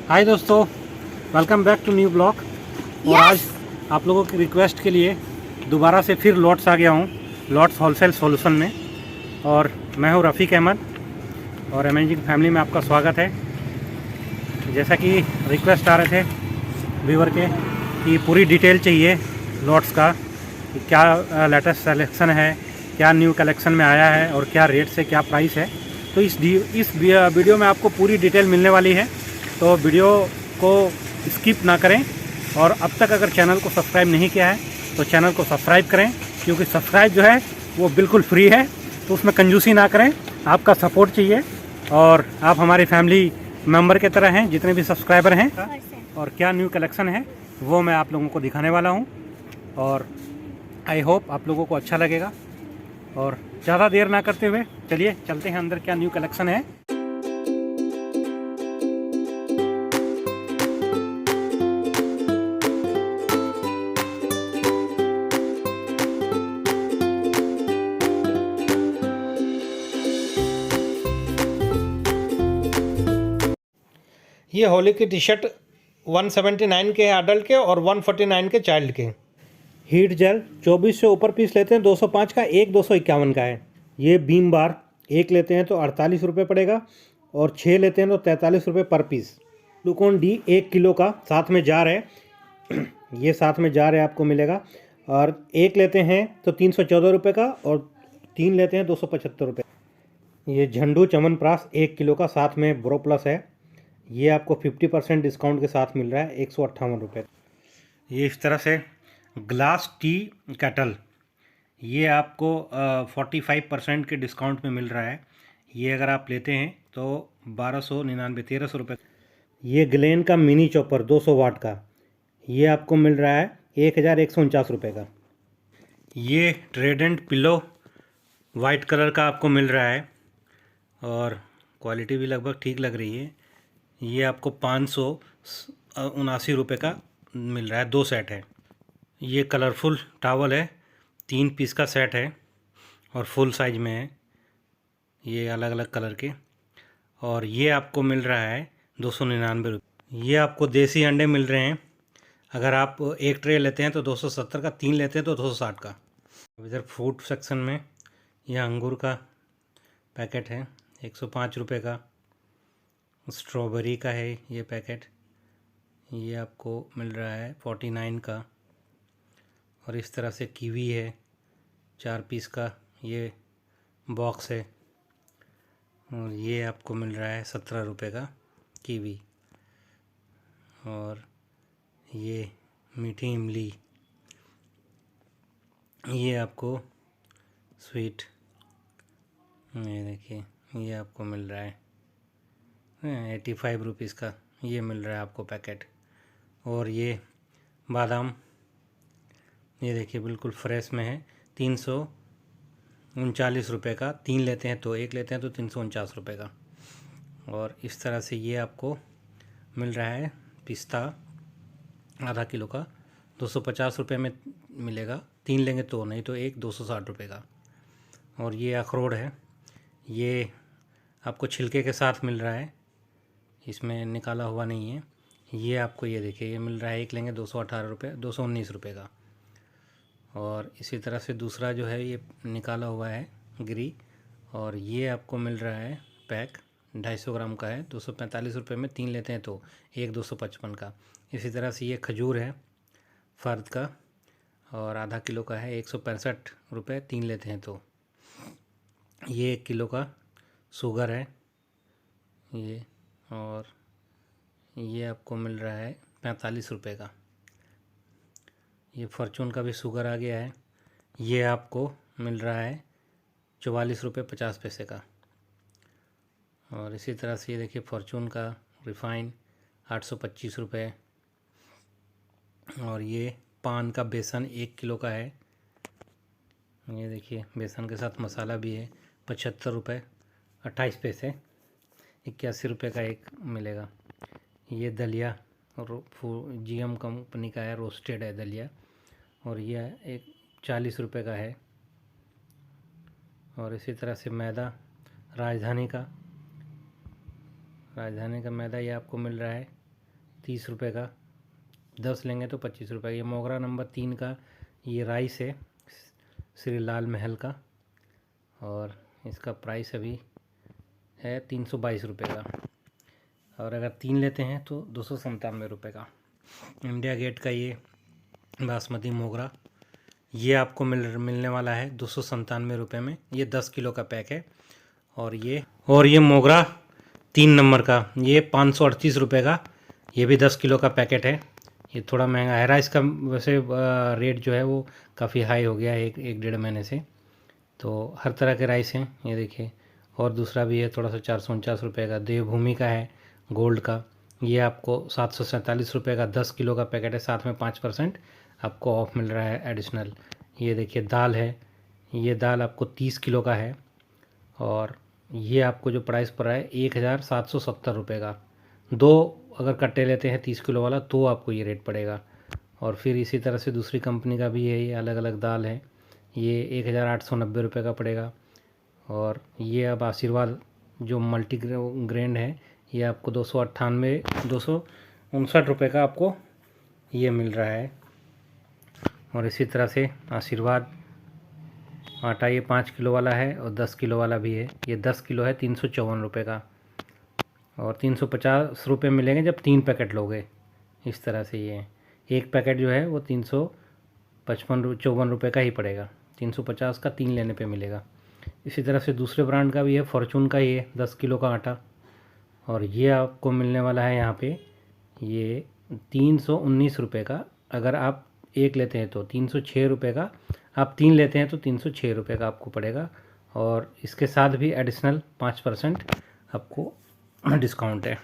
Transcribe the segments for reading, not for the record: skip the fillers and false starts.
हाय दोस्तों, welcome back to new blog. और आज आप लोगों की रिक्वेस्ट के लिए दोबारा से फिर लॉट्स आ गया हूँ, लॉट्स होलसेल सॉल्यूशन में। और मैं हूँ रफ़ीक अहमद और अमेजिंग फैमिली में आपका स्वागत है। जैसा कि रिक्वेस्ट आ रहे थे व्यूवर के कि पूरी डिटेल चाहिए लॉट्स का, कि क्या लेटेस्ट सेलेक्शन है, क्या न्यू कलेक्शन में आया है और क्या रेट से क्या प्राइस है। तो इस वीडियो में आपको पूरी डिटेल मिलने वाली है, तो वीडियो को स्किप ना करें। और अब तक अगर चैनल को सब्सक्राइब नहीं किया है तो चैनल को सब्सक्राइब करें, क्योंकि सब्सक्राइब जो है वो बिल्कुल फ्री है, तो उसमें कंजूसी ना करें। आपका सपोर्ट चाहिए और आप हमारी फैमिली मेंबर की तरह हैं, जितने भी सब्सक्राइबर हैं। और क्या न्यू कलेक्शन है वो मैं आप लोगों को दिखाने वाला हूँ और आई होप आप लोगों को अच्छा लगेगा। और ज़्यादा देर ना करते हुए चलिए चलते हैं अंदर, क्या न्यू कलेक्शन है। ये होली की टी शर्ट 179 के अडल्ट के और 149 के चाइल्ड के। हीट जेल 24 से ऊपर पीस लेते हैं 205 का, एक 251 का है। ये बीम बार एक लेते हैं तो 48 रुपये पड़ेगा और 6 लेते हैं तो 43 रुपये पर पीस। ग्लूकोन डी 1 किलो का साथ में जार है ये साथ में जार है, आपको मिलेगा। और एक लेते हैं तो 314 रुपये का और 3 लेते हैं 275 रुपये। ये झंडू च्यवनप्राश 1 किलो का साथ में ब्रो प्लस है, ये आपको 50% डिस्काउंट के साथ मिल रहा है 158 रुपये। ये इस तरह से ग्लास टी केटल, ये आपको 45% के डिस्काउंट में मिल रहा है। ये अगर आप लेते हैं तो 1299 1300 रुपये। ये ग्लेन का मिनी चॉपर 200 वाट का, ये आपको मिल रहा है 1149 रुपये का। ये ट्रेडेंट पिलो वाइट कलर का आपको मिल रहा है और क्वालिटी भी लगभग ठीक लग रही है। ये आपको 579 रुपये का मिल रहा है, 2 सेट है। ये कलरफुल टॉवल है, 3 पीस का सेट है और फुल साइज में है, ये अलग अलग कलर के। और ये आपको मिल रहा है 299 रुपये। ये आपको देसी अंडे मिल रहे हैं, अगर आप एक ट्रे लेते हैं तो 270 का, 3 लेते हैं तो 260 का। इधर फ्रूट सेक्शन में यह अंगूर का पैकेट है 105 रुपये का। स्ट्रॉबेरी का है ये पैकेट, ये आपको मिल रहा है 49 का। और इस तरह से कीवी है 4 पीस का, ये बॉक्स है और ये आपको मिल रहा है 17 रुपये का कीवी। और ये मीठी इमली, ये आपको स्वीट, ये देखिए ये आपको मिल रहा है 85 रुपीज़ का, ये मिल रहा है आपको पैकेट। और ये बादाम, ये देखिए बिल्कुल फ्रेश में है, 339 रुपये का, 3 लेते हैं तो, 1 लेते हैं तो 349 रुपये का। और इस तरह से ये आपको मिल रहा है पिस्ता आधा किलो का, 250 रुपये में मिलेगा, 3 लेंगे तो, नहीं तो एक 260 रुपये का। और ये अखरोट है, ये आपको छिलके के साथ मिल रहा है, इसमें निकाला हुआ नहीं है। ये आपको ये देखिए ये मिल रहा है, एक लेंगे 218 रुपये, 219 रुपये का। और इसी तरह से दूसरा जो है ये निकाला हुआ है गिरी, और ये आपको मिल रहा है पैक 250 ग्राम का है, 245 रुपये में, 3 लेते हैं तो एक 255 का। इसी तरह से ये खजूर है फ़र्द का और आधा किलो का है, 165 रुपये, 3 लेते हैं तो। ये 1 किलो का शुगर है ये, और ये आपको मिल रहा है 45 रुपये का। ये फॉर्चून का भी शुगर आ गया है, ये आपको मिल रहा है 44 रुपये 50 पैसे का। और इसी तरह से ये देखिए फॉर्चून का रिफ़ाइन 825 रुपये। और ये पान का बेसन 1 किलो का है, ये देखिए बेसन के साथ मसाला भी है, 75 रुपये 28 पैसे, 81 रुपये का एक मिलेगा। ये दलिया GM कंपनी का है, रोस्टेड है दलिया, और यह एक 40 रुपये का है। और इसी तरह से मैदा राजधानी का मैदा ये आपको मिल रहा है 30 रुपये का, 10 लेंगे तो 25 रुपये। ये मोगरा नंबर 3 का ये राइस है श्री लाल महल का, और इसका प्राइस अभी है 322 रुपये का, और अगर 3 लेते हैं तो 297 रुपये का। इंडिया गेट का ये बासमती मोगरा ये आपको मिलने वाला है 297 रुपये में। ये 10 किलो का पैक है। और ये मोगरा 3 नंबर का ये 538 रुपये का, ये भी 10 किलो का पैकेट है। ये थोड़ा महंगा है। राइस का वैसे रेट जो है वो काफ़ी हाई हो गया है एक डेढ़ महीने से। तो हर तरह के राइस हैं, ये देखिए। और दूसरा भी है थोड़ा सा 449 रुपये का, देवभूमि का है गोल्ड का। ये आपको 747 रुपये का 10 किलो का पैकेट है, साथ में 5% आपको ऑफ मिल रहा है एडिशनल। ये देखिए दाल है, ये दाल आपको 30 किलो का है, और ये आपको जो प्राइस पड़ रहा है 1770 रुपये का। 2 अगर कट्टे लेते हैं 30 किलो वाला तो आपको ये रेट पड़ेगा। और फिर इसी तरह से दूसरी कंपनी का भी है, ये अलग अलग दाल है, ये 1890 रुपये का पड़ेगा। और ये अब आशीर्वाद जो मल्टी ग्रेन है ये आपको 259 का आपको ये मिल रहा है। और इसी तरह से आशीर्वाद आटा ये 5 किलो वाला है और 10 किलो वाला भी है। ये 10 किलो है 354 रुपये का, और 350 रुपये मिलेंगे जब 3 पैकेट लोगे। इस तरह से ये एक पैकेट जो है वो 354 रुपये का ही पड़ेगा, 350 का 3 लेने पे मिलेगा। इसी तरह से दूसरे ब्रांड का भी है, फॉर्चून का ही है 10 किलो का आटा, और ये आपको मिलने वाला है यहाँ पे ये 319 रुपये का। अगर आप एक लेते हैं तो 306 रुपये का, आप 3 लेते हैं तो 306 रुपये का आपको पड़ेगा। और इसके साथ भी एडिशनल 5% आपको डिस्काउंट है।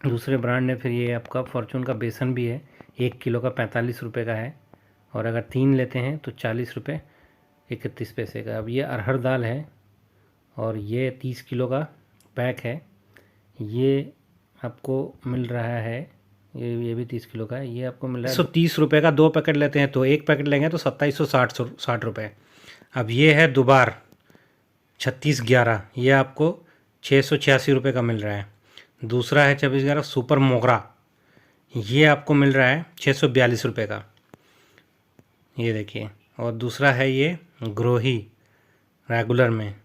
दूसरे ब्रांड ने फिर ये आपका फॉर्चून का बेसन भी है, 1 किलो का 45 रुपये का है, और अगर 3 लेते हैं तो 40 रुपये 31 पैसे का। अब ये अरहर दाल है, और ये 30 किलो का पैक है। ये आपको मिल रहा है, ये भी 30 किलो का है, ये आपको मिल रहा है 130 रुपये का। 2 पैकेट लेते हैं तो एक पैकेट लेंगे तो 2760 रुपये। अब ये है दुबार 3611, ये आपको 686 रुपये का मिल रहा है। दूसरा है 2611 सुपर मोगरा, ये आपको मिल रहा है 642 रुपये का, ये देखिए। और दूसरा है ये ग्रोही रेगुलर में,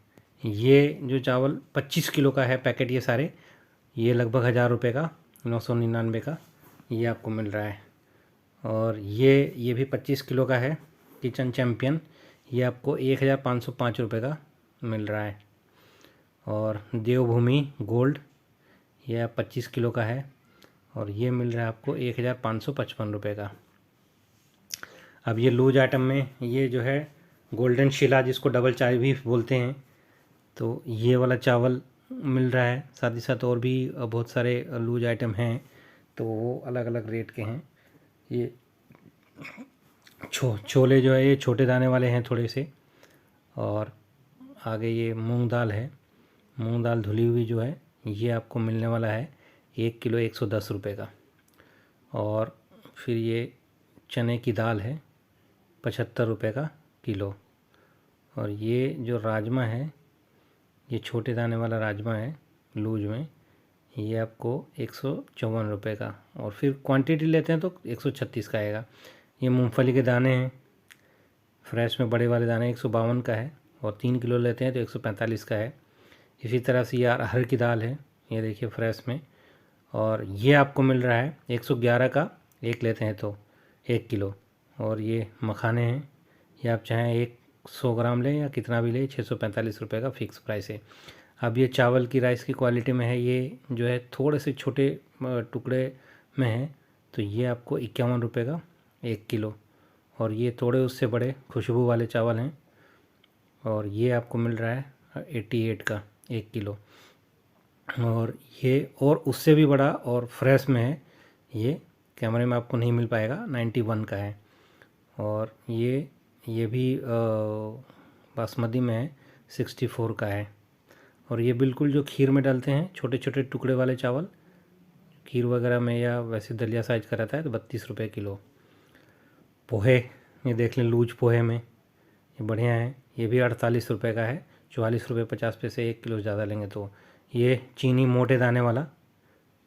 ये जो चावल 25 किलो का है पैकेट, ये सारे ये लगभग 1000 रुपये का, 999 का ये आपको मिल रहा है। और ये भी 25 किलो का है किचन चैम्पियन, ये आपको 1505 रुपये का मिल रहा है। और देवभूमि गोल्ड ये 25 किलो का है, और ये मिल रहा है आपको 1555 रुपये का। अब ये लूज आइटम में ये जो है गोल्डन शिला, जिसको डबल चाय भी बोलते हैं, तो ये वाला चावल मिल रहा है। साथ ही साथ और भी बहुत सारे लूज आइटम हैं, तो वो अलग अलग रेट के हैं। ये छोले जो है ये छोटे दाने वाले हैं थोड़े से। और आगे ये मूंग दाल है, मूंग दाल धुली हुई जो है ये आपको मिलने वाला है 1 किलो 110 रुपये का। और फिर ये चने की दाल है 75 रुपये का किलो। और ये जो राजमा है, ये छोटे दाने वाला राजमा है लूज में, ये आपको 154 रुपये का। और फिर क्वांटिटी लेते हैं तो 136 का आएगा। ये मूंगफली के दाने हैं फ्रेश में, बड़े वाले दाने 152 का है, और 3 किलो लेते हैं तो 145 का है। इसी तरह से ये अरहर की दाल है, ये देखिए फ्रेश में, और ये आपको मिल रहा है 111 का, एक लेते हैं तो 1 किलो। और ये मखाने हैं, ये आप चाहें 100 ग्राम लें या कितना भी लें, 645 रुपये का फिक्स प्राइस है। अब ये चावल की राइस की क्वालिटी में है, ये जो है थोड़े से छोटे टुकड़े में है, तो ये आपको 51 रुपये का 1 किलो। और ये थोड़े उससे बड़े खुशबू वाले चावल हैं, और ये आपको मिल रहा है 88 का 1 किलो। और ये और उससे भी बड़ा और फ्रेश में है, ये कैमरे में आपको नहीं मिल पाएगा, 91 का है। और ये भी बासमती में है, 64 का है। और ये बिल्कुल जो खीर में डालते हैं छोटे छोटे टुकड़े वाले चावल, खीर वगैरह में या वैसे दलिया साइज का रहता है, तो 32 रुपये किलो। पोहे ये देख लें लूज पोहे में, ये बढ़िया है, ये भी 48 रुपये का है, 44 रुपये 50 पैसे 1 किलो ज़्यादा लेंगे तो। ये चीनी मोटे दाने वाला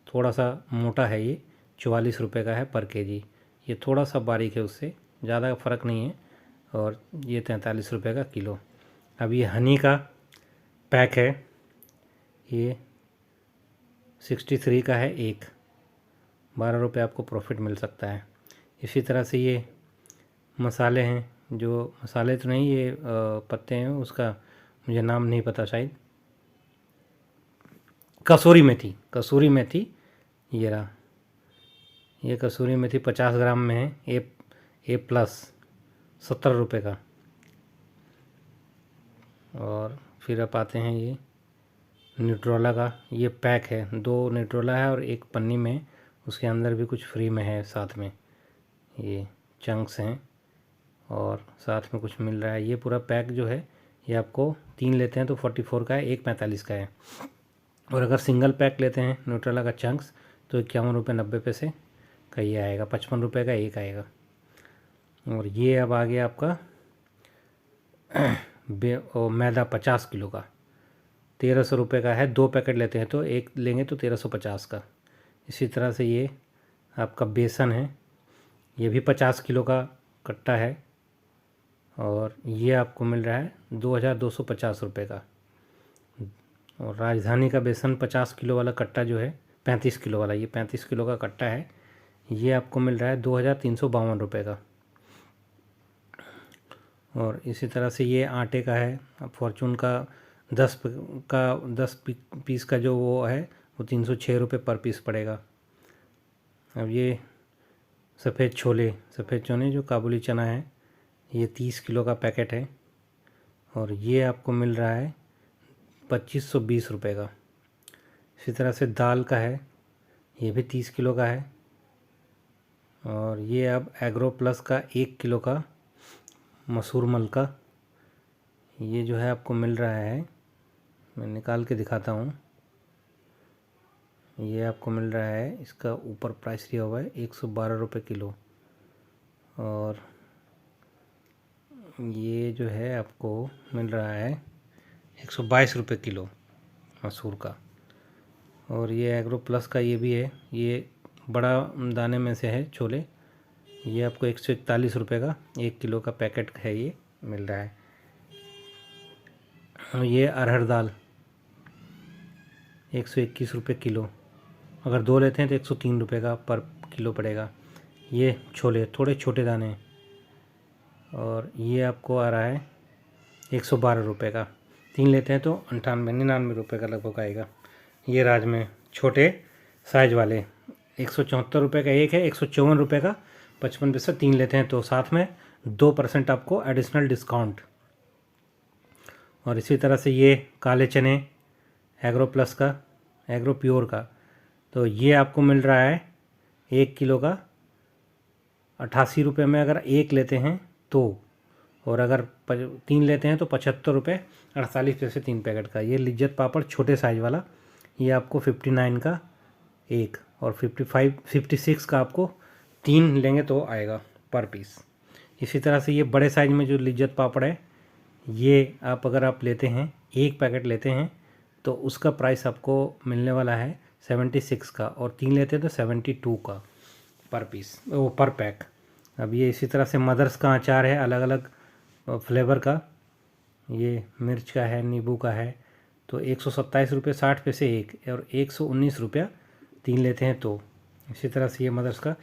थोड़ा सा मोटा है ये, 44 रुपये का है पर केजी। ये थोड़ा सा बारीक है, उससे ज़्यादा फ़र्क नहीं है। और ये 43 रुपये का किलो। अब ये हनी का पैक है, ये 63 का है एक, 12 रुपये आपको प्रॉफिट मिल सकता है। इसी तरह से ये मसाले हैं, जो मसाले तो नहीं, ये पत्ते हैं, उसका मुझे नाम नहीं पता शायद। कसूरी मेथी, कसूरी मेथी ये रहा, ये कसूरी मेथी 50 ग्राम में है, ए प्लस 70 रुपये का। और फिर आप आते हैं ये न्यूट्रोला का, ये पैक है, 2 न्यूट्रोला है और एक पन्नी में, उसके अंदर भी कुछ फ्री में है साथ में, ये चंक्स हैं और साथ में कुछ मिल रहा है। ये पूरा पैक जो है ये आपको 3 लेते हैं तो 44 का है, एक 45 का है। और अगर सिंगल पैक लेते हैं न्यूट्रेला का चंक्स तो 51 रुपये 90 पैसे का ये आएगा, 55 रुपये का एक आएगा। और ये अब आ गया आपका मैदा 50 किलो का, 1300 रुपये का है। 2 पैकेट लेते हैं तो एक लेंगे तो 1350 का। इसी तरह से ये आपका बेसन है, ये भी 50 किलो का कट्टा है और ये आपको मिल रहा है 2250 रुपये का। और राजधानी का बेसन 50 किलो वाला कट्टा जो है, 35 किलो वाला, ये 35 किलो का कट्टा है, ये आपको मिल रहा है 2352 रुपये का। और इसी तरह से ये आटे का है, फॉर्चून का 10 पीस का जो वो है वो 306 रुपये पर पीस पड़ेगा। अब ये सफ़ेद छोले जो काबुली चना है, ये 30 किलो का पैकेट है और ये आपको मिल रहा है 2520 रुपये का। इसी तरह से दाल का है, ये भी 30 किलो का है और ये अब एग्रो प्लस का 1 किलो का मसूर मल का, ये जो है आपको मिल रहा है, मैं निकाल के दिखाता हूँ, ये आपको मिल रहा है, इसका ऊपर प्राइस दिया हुआ है 112 रुपये किलो। और ये जो है आपको मिल रहा है 122 रुपये किलो मसूर का। और ये एग्रो प्लस का ये भी है, ये बड़ा दाने में से है छोले, ये आपको 141 रुपये का 1 किलो का पैकेट है, ये मिल रहा है। और ये अरहर दाल 121 रुपये किलो, अगर 2 लेते हैं तो 103 रुपये का पर किलो पड़ेगा। ये छोले थोड़े छोटे दाने और ये आपको आ रहा है 112 रुपये का, 3 लेते हैं तो 99 रुपये का लगभग आएगा। ये राजमे छोटे साइज वाले 174 रुपये का एक है, 154 रुपये का 55 पैसे, 3 लेते हैं तो साथ में 2% आपको एडिशनल डिस्काउंट। और इसी तरह से ये काले चने एग्रो प्लस का, एग्रो प्योर का, तो ये आपको मिल रहा है 1 किलो का 88 रुपये में अगर एक लेते हैं तो, और अगर 3 लेते हैं तो 75 रुपये 48 पैसे 3 पैकेट का। ये लिज्जत पापड़ छोटे साइज़ वाला, ये आपको 59 का एक और 56 का आपको 3 लेंगे तो आएगा पर पीस। इसी तरह से ये बड़े साइज़ में जो लिज्जत पापड़ है, ये अगर आप लेते हैं, एक पैकेट लेते हैं तो उसका प्राइस आपको मिलने वाला है 76 का, और 3 लेते हैं तो 72 का पर पीस, वो पर पैक। अब ये इसी तरह से मदर्स का अचार है अलग अलग फ्लेवर का, ये मिर्च का है, नींबू का है, तो 127 रुपये 60 पैसे एक और 119 रुपया 3 लेते हैं तो। इसी तरह से ये मदर्स का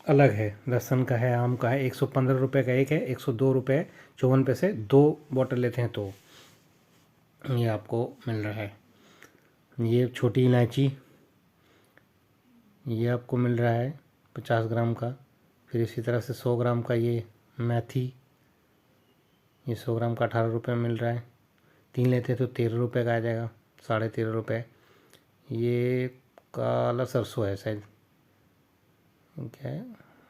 अलग है, लहसुन का है, आम का है, 115 रुपये का एक है, 102 रुपये 54 पैसे 2 बॉटल लेते हैं तो ये आपको मिल रहा है। ये छोटी इलायची, ये आपको मिल रहा है 50 ग्राम का। फिर इसी तरह से 100 ग्राम का ये मेथी, ये 100 ग्राम का 18 रुपये मिल रहा है, 3 लेते हैं तो 13 रुपये का आ जाएगा, 13.5 रुपये। ये काला सरसों है शायद, क्या है,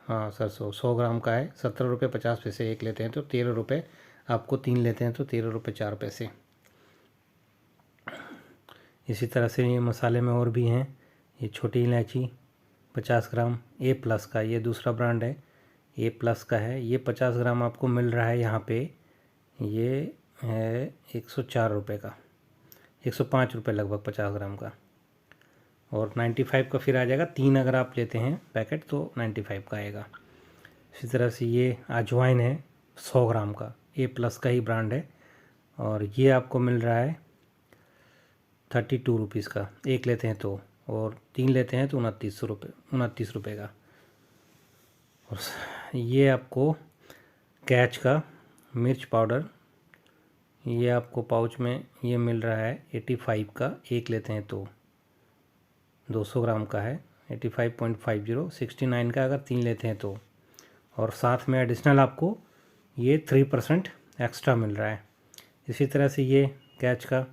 हाँ सरसों 100 ग्राम का है, 17 रुपये 50 पैसे एक लेते हैं तो 13 रुपये आपको, 3 लेते हैं तो 13 रुपये 4 पैसे। इसी तरह से ये मसाले में और भी हैं, ये छोटी इलायची 50 ग्राम ए प्लस का, ये दूसरा ब्रांड है, ए प्लस का है, ये 50 ग्राम आपको मिल रहा है यहाँ पे, ये है 104 रुपये का, 105 रुपये लगभग 50 ग्राम का। और 95 का फिर आ जाएगा। 3 अगर आप लेते हैं पैकेट तो 95 का आएगा। इसी तरह से ये अजवाइन है 100 ग्राम का, A+ का ही ब्रांड है, और ये आपको मिल रहा है 32 रुपीज़ का। एक लेते हैं तो, और 3 लेते हैं तो 29 रुपये का। और ये आपको कैच का मिर्च पाउडर, ये आपको पाउच में ये मिल रहा है 85 का। एक लेते हैं तो 200 ग्राम का है, 85.50, 69 का अगर 3 लेते हैं तो। और साथ में एडिशनल आपको ये 3% एक्स्ट्रा मिल रहा है। इसी तरह से ये कैच का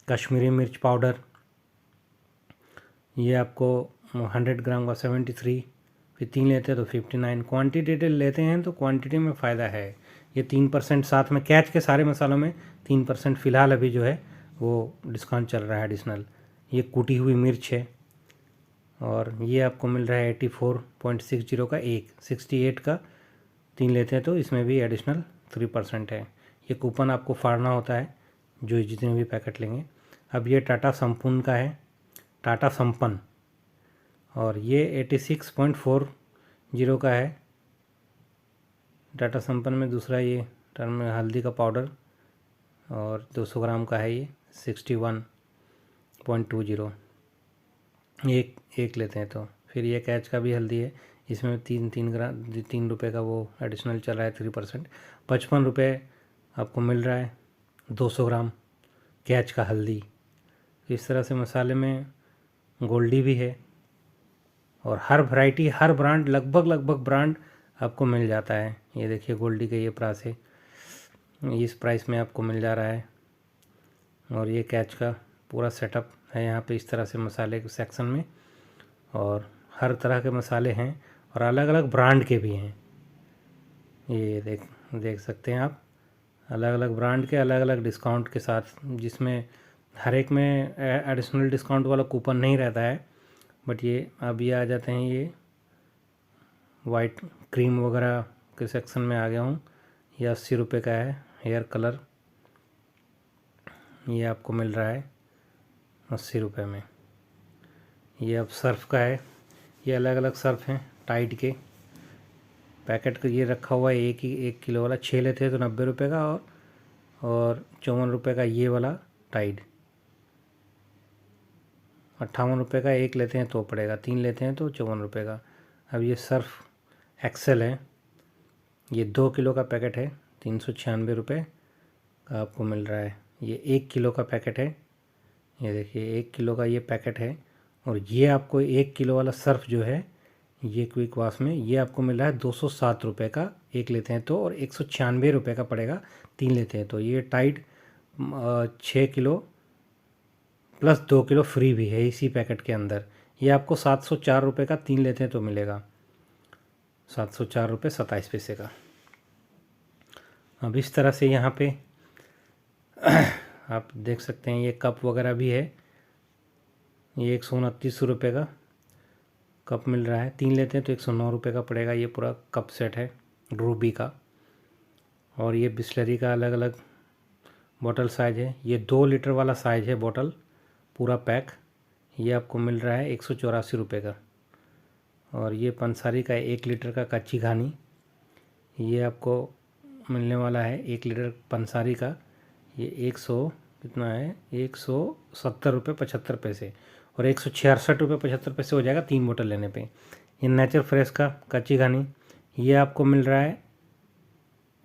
कश्मीरी मिर्च पाउडर, ये आपको 100 ग्राम का 73, फिर 3 लेते हैं तो 59। क्वांटिटी लेते हैं तो क्वांटिटी में फ़ायदा है। ये 3% साथ में कैच के सारे मसालों में 3% फ़िलहाल अभी जो है वो डिस्काउंट चल रहा है एडिशनल। ये कूटी हुई मिर्च है, और ये आपको मिल रहा है 84.60 का एक, 68 का 3 लेते हैं तो इसमें भी एडिशनल 3% है। ये कूपन आपको फाड़ना होता है जो जितने भी पैकेट लेंगे। अब ये टाटा संपूर्ण का है, टाटा संपन्न, और ये 86.40 का है। टाटा संपन्न में दूसरा ये टर्म हल्दी का पाउडर, और 200 ग्राम का है ये 61.20। एक लेते हैं तो। फिर ये कैच का भी हल्दी है, इसमें 3 रुपये का वो एडिशनल चल रहा है 3%। 55 रुपये आपको मिल रहा है 200 ग्राम कैच का हल्दी। इस तरह से मसाले में गोल्डी भी है, और हर वैरायटी हर ब्रांड लगभग ब्रांड आपको मिल जाता है। ये देखिए गोल्डी का ये प्राइस है, इस प्राइस में आपको मिल जा रहा है। और ये कैच का पूरा सेटअप है यहाँ पे इस तरह से मसाले के सेक्शन में, और हर तरह के मसाले हैं और अलग अलग ब्रांड के भी हैं। ये देख सकते हैं आप, अलग अलग ब्रांड के अलग अलग डिस्काउंट के साथ, जिसमें हर एक में एडिशनल डिस्काउंट वाला कूपन नहीं रहता है। बट ये अब ये आ जाते हैं, ये वाइट क्रीम वगैरह के सेक्शन में आ गया हूँ। ये 80 रुपये का है हेयर कलर, ये आपको मिल रहा है 80 रुपये में। ये अब सर्फ़ का है, ये अलग अलग सर्फ़ हैं टाइड के पैकेट का। ये रखा हुआ है 1 किलो वाला, 6 लेते हैं तो 90 रुपये का, और 54 रुपये का ये वाला टाइड। 58 रुपये का एक लेते हैं तो पड़ेगा, 3 लेते हैं तो 54 रुपये का। अब ये सर्फ़ एक्सेल है, ये 2 किलो का पैकेट है, 396 रुपये का आपको मिल रहा है। ये 1 किलो का पैकेट है, ये देखिए 1 किलो का ये पैकेट है। और ये आपको 1 किलो वाला सर्फ़ जो है ये क्विक वॉश में, ये आपको मिल रहा है 207 रुपये का एक लेते हैं तो, और 196 रुपये का पड़ेगा 3 लेते हैं तो। ये Tide 6 kilo plus 2 kilo free भी है इसी पैकेट के अंदर। ये आपको 704 रुपये का 3 लेते हैं तो मिलेगा, 704 रुपये 27 पैसे का। अब इस तरह से यहाँ पे आप देख सकते हैं, ये कप वगैरह भी है। ये 129 रुपये का कप मिल रहा है, 3 लेते हैं तो 109 रुपये का पड़ेगा। ये पूरा कप सेट है रूबी का। और ये बिस्लरी का अलग अलग बॉटल साइज़ है, ये 2 लीटर वाला साइज़ है बॉटल पूरा पैक, ये आपको मिल रहा है 184 रुपये का। और ये पंसारी का 1 लीटर का कच्ची घानी, ये आपको मिलने वाला है 1 लीटर पंसारी का, ये 100 कितना है 170 रुपये 75 पैसे, और 166 रुपये 75 पैसे हो जाएगा 3 बोतल लेने पे। ये नेचर फ्रेश का कच्ची घानी, ये आपको मिल रहा है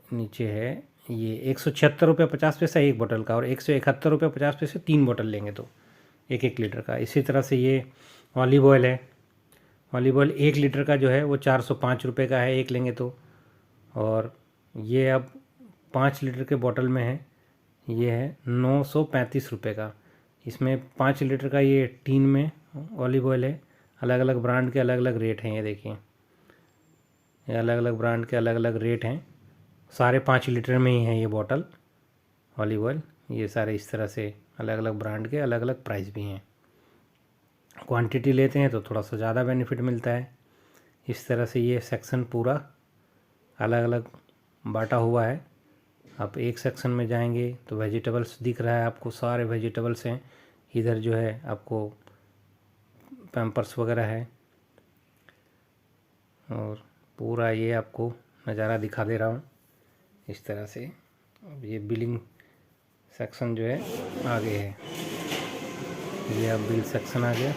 नीचे है, ये 176 रुपये 50 पैसा 1 बोतल का, और 171 रुपये 50 पैसे 3 बोतल लेंगे तो 1 लीटर का। इसी तरह से ये ऑलिव ऑयल है, ऑलिव ऑयल 1 लीटर का जो है वो 405 रुपये का है एक लेंगे तो। और ये अब 5 लीटर के बोतल में है, ये है 935 रुपये का। इसमें 5 लीटर का ये टीन में ऑलिव ऑयल है, अलग अलग ब्रांड के अलग अलग रेट हैं। ये देखिए, ये अलग अलग ब्रांड के अलग अलग रेट हैं, सारे 5 लीटर में ही है ये बॉटल ऑलिव ऑयल। ये सारे इस तरह से अलग अलग ब्रांड के अलग अलग प्राइस भी हैं। क्वांटिटी लेते हैं तो थोड़ा सा ज़्यादा बेनिफिट मिलता है। इस तरह से ये सेक्शन पूरा अलग अलग बांटा हुआ है। आप एक सेक्शन में जाएंगे तो वेजिटेबल्स दिख रहा है आपको, सारे वेजिटेबल्स हैं। इधर जो है आपको पैम्पर्स वगैरह है। और पूरा ये आपको नज़ारा दिखा दे रहा हूँ इस तरह से। अब ये बिलिंग सेक्शन जो है आगे है, ये अब बिल सेक्शन आ गया।